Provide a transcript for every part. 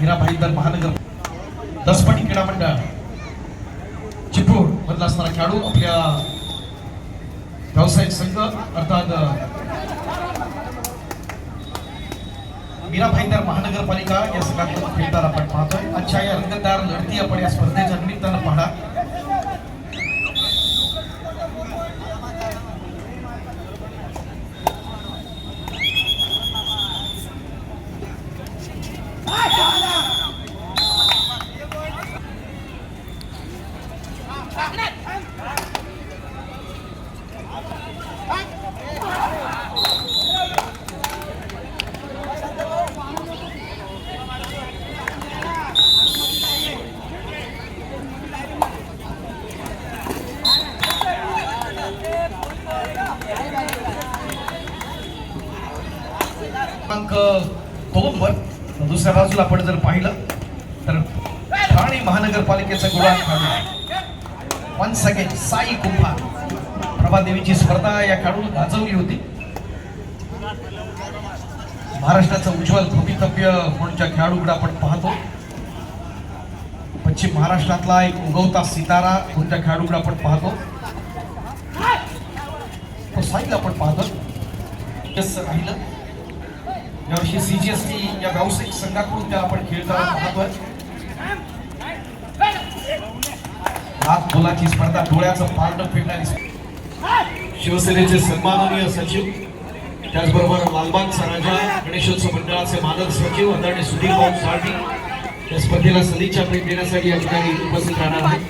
मीरा भाईंदर महानगर दसपणी क्रीडा मंडळ चिपळूण मधला असणारा खेळाडू आपल्या व्यावसायिक संघ अर्थात मीरा भाईंदर महानगरपालिका या संघातून खेळताना आपण पाहतोय. अच्छा या रंगतदार लढती आपण या स्पर्धेच्या निमित्तानं पाहणार. क्रमांक 2 वर दुसऱ्या बाजूला आपण जर पाहिलं तर ठाणे महानगरपालिकेचा गुलाल खेळाडू वन्स अगेन साई कुंभार प्रभादेवीची स्पर्धा या खेळाडूने गाजवली होती. महाराष्ट्राचं उज्ज्वल भवितव्य कोणत्या खेळाडूकडे आपण पाहतो. पश्चिम महाराष्ट्रातला एक उगवता सितारा कोणत्या खेळाडूकडे आपण पाहतो तो साईला आपण पाहतो. राहिलं यावर्षी सीजीएसटी या व्यावसायिक संघाकडून त्या आपण खेळताना पाहतोय. हात बोलाची स्पर्धा डोळ्याचं पारडं फेडणारी शिवसेनेचे सन्माननीय सचिव त्याचबरोबर लालबागचा राजा गणेशोत्सव मंडळाचे मानद सचिव आदरणीय सुधीर भाऊ साळवी या स्पर्धेला सदिच्छा भेट देण्यासाठी या ठिकाणी उपस्थित राहणार आहेत.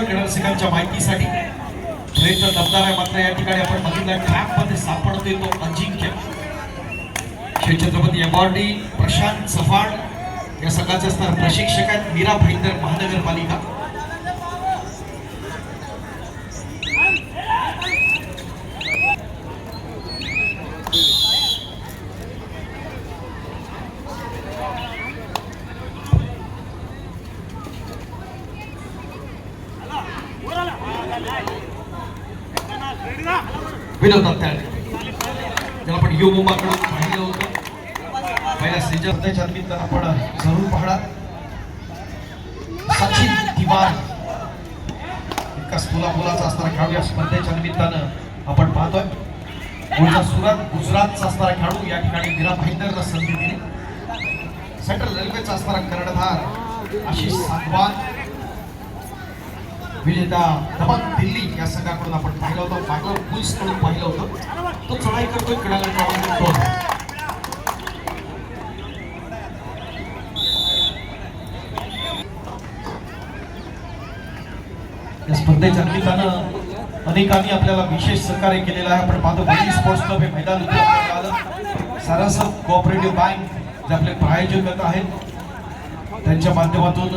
क्रीडारसिकांच्या माहितीसाठी प्रयत्न दमदार आहे. मात्र या ठिकाणी आपण बघितलं ट्रॅप मध्ये सापडतोय तो अजिंक्य छत्रपती अवॉर्डी प्रशांत चव्हाण या संघाचे असणार प्रशिक्षक आहेत मीरा भाईंदर महानगरपालिका. विनोद त्याला आपण यो मुंबाकडून पाहिलं होतं पहिल्या स्टेजच्या निमित्तानं आपण जरूर पाहणार. सचिन तिवारी इतका स्थूला मुलाचा असणारा खेळाडू या स्पर्धेच्या निमित्तानं आपण पाहतोय. मूळचा सुरत गुजरातचा असणारा खेळाडू या ठिकाणी मीरा भाईंदरला संधी दिली. सेंट्रल रेल्वेचा असणारा कर्णधार आशिष सांगवान विजेता दबंग दिल्ली या संघाकडून आपण पाहिलं होतं. फायनल बुल्स कडून पाहिलं होतं. तो चढाई करतोय क्रीडांगण क्रमांक 2. या स्पर्धेच्या निमित्तानं अनेकांनी आपल्याला विशेष सहकार्य केलेलं आहे. आपण पाहतो बंदी स्पोर्ट्स क्लब हे मैदान उपलब्ध आलं. सारस्वत कोऑपरेटिव्ह बँक जे आपले प्रायोजक आहेत त्यांच्या माध्यमातून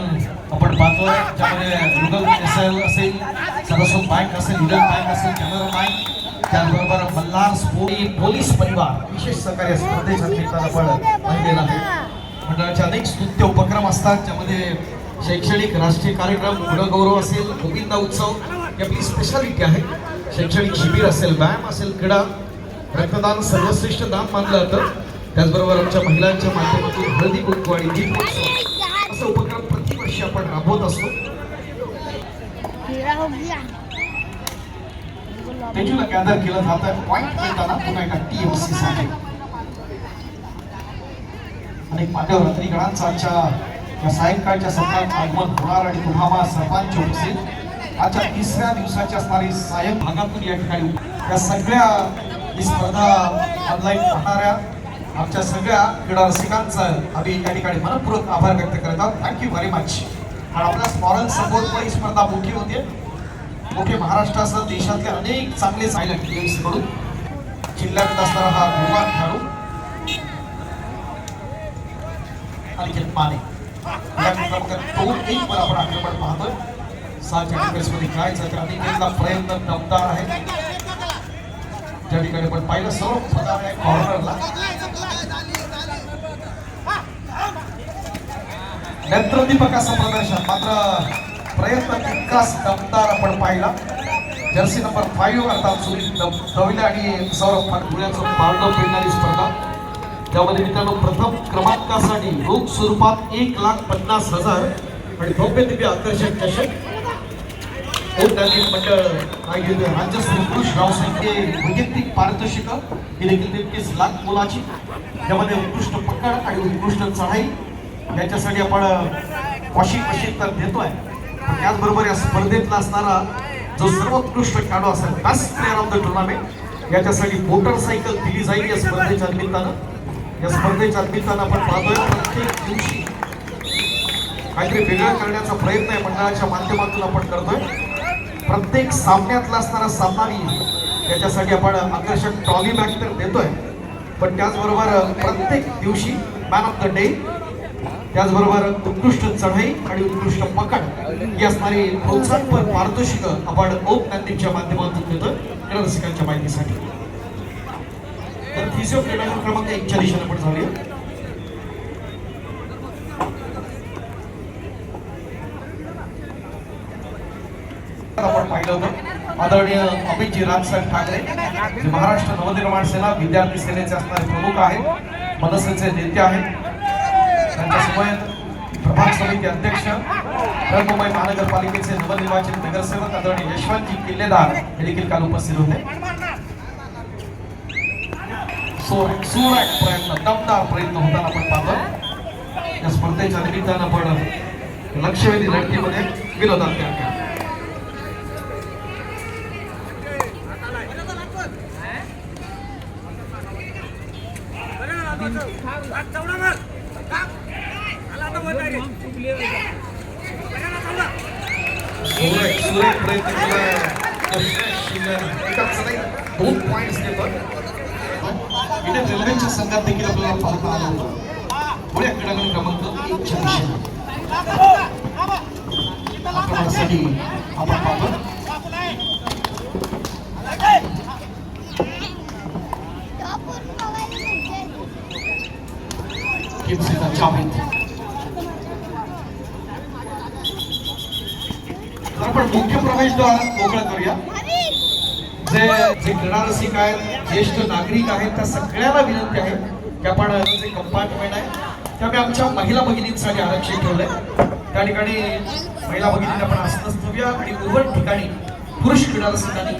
आपण पाहतोय ज्यामध्ये रुगल एसएल असेल सरस्वत बँक असेल युनियन बँक असेल कॅनरा बँक त्याचबरोबर मल्हार स्पोर्ट पोलीस परिवार विशेष सहकार्य स्पर्धेच्या निमित्तानं आपण पाहिलेलं आहे. मंडळाचे अनेक स्तुत्य उपक्रम असतात ज्यामध्ये शैक्षणिक राष्ट्रीय कार्यक्रम गुणगौरव असेल गोविंदा उत्सव ही आपली स्पेशालिटी आहे. शैक्षणिक शिबिर असेल व्यायाम असेल क्रीडा रक्तदान सर्वश्रेष्ठ दान मानलं जातं. त्याचबरोबर आमच्या महिलांच्या माध्यमातून हळदी कुंकू आणि दीपोत्सव असा उपक्रम प्रतिवर्षी आपण राबवत असतो. तेजूला गॅदर केलं जात आहे. पॉईंट मिळताना पुन्हा एका टीएमसी साठी अनेक मान्यवर अतिगणांचा आजच्या या सायंकाळच्या सत्रात आगमन होणार आणि तुम्हाला सरपंच उपस्थित आजच्या 3ऱ्या दिवसाची असणारी सायं भागातून या ठिकाणी या सगळ्या ही स्पर्धा ऑनलाईन पाहणाऱ्या आमच्या सगळ्या क्रीडा रसिकांचा आम्ही या ठिकाणी मनपूर्वक आभार व्यक्त करत आहोत. Thank you very much. आणि आपल्या मॉरल सपोर्टमुळे ही स्पर्धा मोठी होते. मोठे महाराष्ट्रासह देशातले अनेक चांगले सायलेंट गेम्स कडून जिल्ह्यात असणारा हा गुणवान खेळाडू अनिकेत माने या क्रमांक 2-1 वर आपण आक्रमण पाहतोय. 7 कॅटेगरीजमध्ये खेळायचं तर अनिकेतला प्रयत्न दमदार आहे. त्या ठिकाणी आपण पाहिलं सर्व कॉर्नरला नेत्रदीपक असं प्रदर्शन मात्र प्रयत्न तितकाच दमदार आपण पाहिला. जर्सी नंबर 5 अर्थात सुनील दविले आणि सौरभ पाटकुळ्याचं पारडं पेडणारी स्पर्धा त्यामध्ये मित्रांनो प्रथम क्रमांकासाठी रोख स्वरूपात 1,50,000 आणि भव्य दिव्य आकर्षक चषक मंडळ आयोजित राज्यस्तरीय पुरुष व्यावसायिक वैयक्तिक पारितोषिक ही देखील तितकीच लाख मोलाची, त्यामध्ये उत्कृष्ट पकड आणि उत्कृष्ट चढाई याच्यासाठी आपण वॉशिंग मशीन तर देतोय, त्याचबरोबर या स्पर्धेतला असणारा जो सर्वोत्कृष्ट खेळाडू असेल best player of the tournament याच्यासाठी मोटरसायकल दिली जाईल या स्पर्धेच्या निमित्तानं। या स्पर्धेच्या निमित्तानं आपण पाहतोय प्रत्येक दिवशी काहीतरी वेगळं करण्याचा प्रयत्न आहे मंडळाच्या माध्यमातून आपण करतोय। प्रत्येक सामन्यातला असणारा सामनावीर याच्यासाठी आपण आकर्षक ट्रॉली बॅग तर देतोय, पण त्याचबरोबर प्रत्येक दिवशी मॅन ऑफ द डे, त्याचबरोबर उत्कृष्ट चढाई आणि उत्कृष्ट पकड ही असणारी प्रोत्साहनपर पारितोषिक आपण ओम नंदीच्या माध्यमातून देतोय रसिकांच्या माहितीसाठी। तर फिजिओ क्रीडांगण क्रमांक 1 च्या दिशेने आपण जाऊया। आपण पाहिलं होतं आदरणीय अमितजी राजसाहेब ठाकरे जे महाराष्ट्र नवनिर्माण सेना विद्यार्थी सेनेचे असणारे प्रमुख आहेत, मनसेचे नेते आहेत, त्यांच्यासमोर प्रभाग समिती अध्यक्ष मुंबई महानगरपालिकेचे नवनिर्वाचित नगरसेवक आदरणीय यशवंतजी किल्लेदार हे देखील काल उपस्थित होते। प्रयत्न दमदार प्रयत्न होताना आपण पाहतो या स्पर्धेच्या निमित्तानं आपण लक्षवेधी लढतीमध्ये विरोधात केला। दोन पॉइंट्स देतो इंडियन रेल्वेच्या संघात देखील आपल्याला पाहता आलं होतं। पुढे क्रीडांगण क्रमांक 1 च्या दिशेने आक्रमणासाठी आपण पाहतो आपण मुख्य प्रवेशद्वार मोकळं करूया। जे क्रीडा रसिक आहेत, ज्येष्ठ नागरिक आहेत, त्या सगळ्यांना विनंती आहे की आपण जे कंपार्टमेंट आहे त्यामुळे आमच्या महिला भगिनींसाठी आरक्षित ठेवलंय, त्या ठिकाणी महिला भगिनींना आपण आसनच ठेवूया आणि उर्वरित ठिकाणी पुरुष क्रीडा रसिकांनी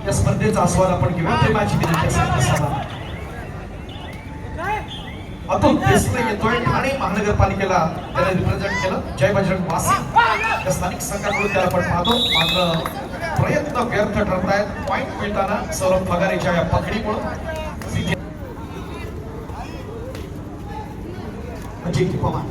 या स्पर्धेचा आस्वाद आपण घेऊया। प्रेमाची विनंती असेल अतुल देसले येतोय ठाणे महानगरपालिकेला त्याला रिप्रेझेंट केलं। जय बजरंग वासी या स्थानिक संघाकडून त्याला आपण पाहतो, मात्र प्रयत्न व्यर्थ ठरत आहेत। पॉइंट मिळताना सौरभ पगारेच्या या पकडीमुळे अजिंक्य पवार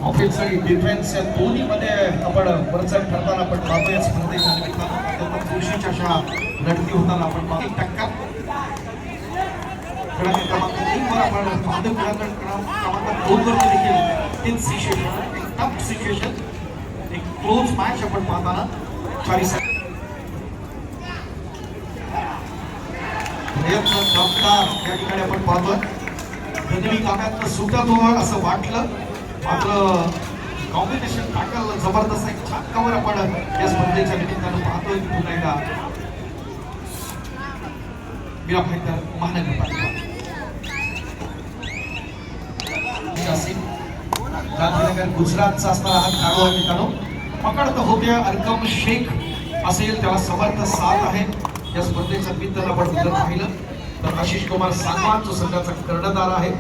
ऑफेन्स आणि डिफेन्स या दोन्ही मध्ये आपण वरचढ ठरताना आपण पाहतो। या स्पर्धेच्या निमित्तानं पुरुषीच्या अशा लढती होताना आपण पाहतो। टक्का क्रमांक 3 वर आपण पाहतो, क्रमांक 2 वर देखील तीन सिच्युएशन, एक टफ सिच्युएशन, एक क्लोज मॅच आपण पाहताना 40 प्रयत्न दमदार या ठिकाणी आपण पाहतोय। गनिमी काव्यातनं सुटत हो असं वाटलं, मात्र कॉम्बिनेशन टॅकल जबरदस्त एक छान कव्हर आपण या स्पर्धेच्या निमित्तानं पाहतोय। पुन्हा एकदा मीरा भाईंदर महानगरपालिका गांधीनगर गुजरातचा असणारा हा खेळाडू आहे मित्रांनो। पकडत होते अरकम शेख असेल, त्याला समर्थ साथ आहे। या स्पर्धेच्या निमित्तानं आपण जर पाहिलं तर आशिष कुमार सांगवान जो संघाचा कर्णधार आहे,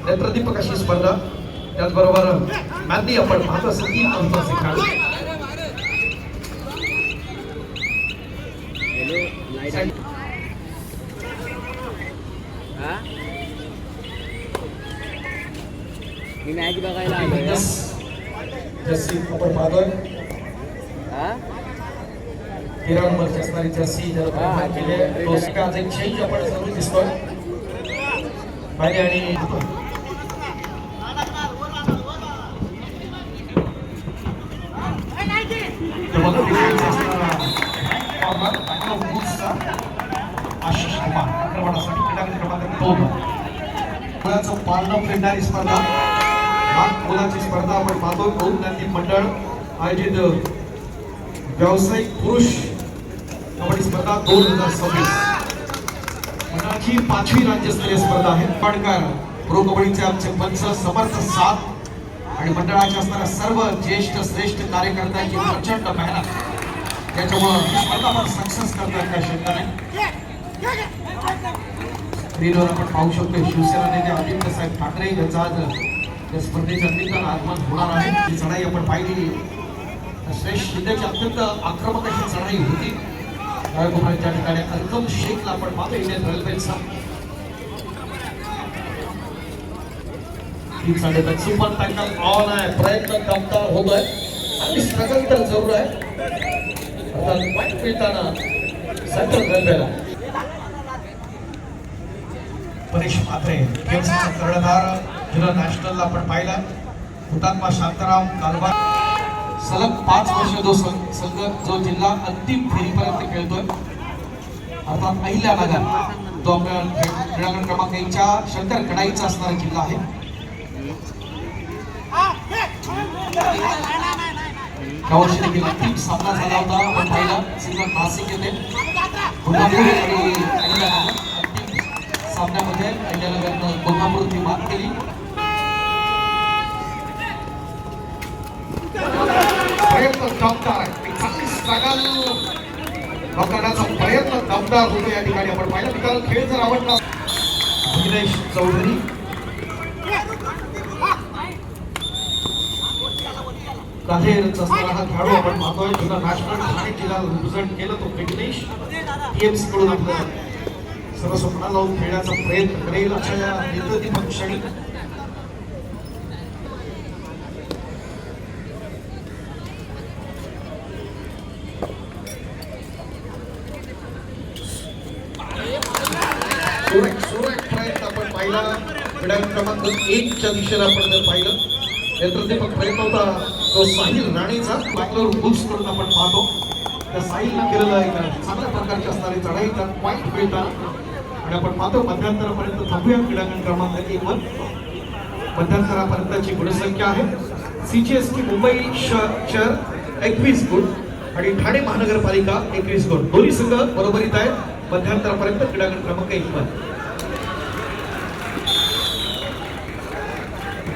नेत्रदीपक अशी स्पर्धा, त्याचबरोबर मॅदी आपण पाहतो असं 3 महत्वाचे खेळाडू। मी मॅच बघायला आलोय। जर्सी आपण पाहतोय 13 नंबरची असणारी जर्सी ज्याला केले टोस्का एक चेंज आपण जरूर दिसतोय बाहेर आणि आशिष कुमार आक्रमणासाठी क्रीडांगण क्रमांक 2 मुलाचं पारणं फेडणारी स्पर्धा, लाख मुलाची स्पर्धा आपण पाहतो। ओम नंदी मंडळ आयोजित व्यावसायिक पुरुष कबड्डी स्पर्धा 2026 मंडळाची 5वी राज्यस्तरीय स्पर्धा आहे. पाडकर प्रो कबड्डीचे आमचे पंच समर्थ साथ आणि मंडळाच्या असणाऱ्या सर्व ज्येष्ठ श्रेष्ठ कार्यकर्त्यांची प्रचंड मेहनत, त्याच्यामुळे ही स्पर्धा आपण सक्सेस करतात त्या शेताने. स्क्रीनवर आपण पाहू शकतो शिवसेना नेते आदित्य साहेब ठाकरे यांचा आज या स्पर्धेच्या निमित्तानं आगमन होणार आहे. ही चढाई आपण पाहिली, श्रेष्ठ शिंदेची अत्यंत आक्रमक अशी चढाई होती. त्या ठिकाणी अर्कम शेखला आपण पाहतो इंडियन रेल्वेचा सुपर टॅकल ऑन आहे. प्रयत्न दमदार होत आहे आणि स्ट्रगल तर जरूर आहे. अर्थात पॉईंट मिळताना सेंट्रल रेल्वेला परेश म्हात्रे गेम्सचा कर्णधार जिल्हा नॅशनलला आपण पाहिला. हुतात्मा शांताराम कालबार सलग 5 वर्ष संघ जो जिल्हा अंतिम फेरीपर्यंत खेळतोय. अर्थात अहिल्यानगर जो आपल्या क्रीडांगण क्रमांक 1च्या शंकर कडाईचा असणारा जिल्हा आहे. या वर्षी देखील अंतिम सामना झाला होता आपण पाहिला. सिंगर नाशिक येथे कोल्हापूर आणि अहिल्यानगर अंतिम सामन्यामध्ये अहिल्यानगरनं कोल्हापूरची मात केली. प्रयत्न दमदार आहे, चांगली स्ट्रगल करण्याचा प्रयत्न दमदार होतो या ठिकाणी आपण पाहिलं. निकाल खेळ जर आवडला अभिनेश चौधरी काहेरचा असणारा हा खेळाडू आपण पाहतोय. जुना नॅशनल ठाणे जिल्हा रिप्रेझेंट केलं तो विघ्नेश टीएमसी कडून आपलं सर्व स्वप्न लावून खेळण्याचा प्रयत्न करेल अशा या नेतृत्व क्षणी सुरेख प्रयत्न आपण पाहिला. क्रीडांगण क्रमांक 1च्या दिशेला आपण जर पाहिलं नेतृत्व प्रयत्न होता तो साहिल राणेचा बँगलोर बुल्स कडून आपण पाहतो. त्या साहिलनं केलेला एक चांगल्या प्रकारची असणारी चढाई त्यात पॉईंट मिळताना आणि आपण पाहतो मध्यांतरापर्यंत थांबूया. क्रीडांगण क्रमांक 1 वर मध्यांतरापर्यंतची गुणसंख्या आहे. CGST मुंबई शहर 21 गुण आणि ठाणे महानगरपालिका 21 गुण. दोन्ही संघ बरोबरीत आहेत मध्यांतरापर्यंत क्रीडांगण क्रमांक 1 वर.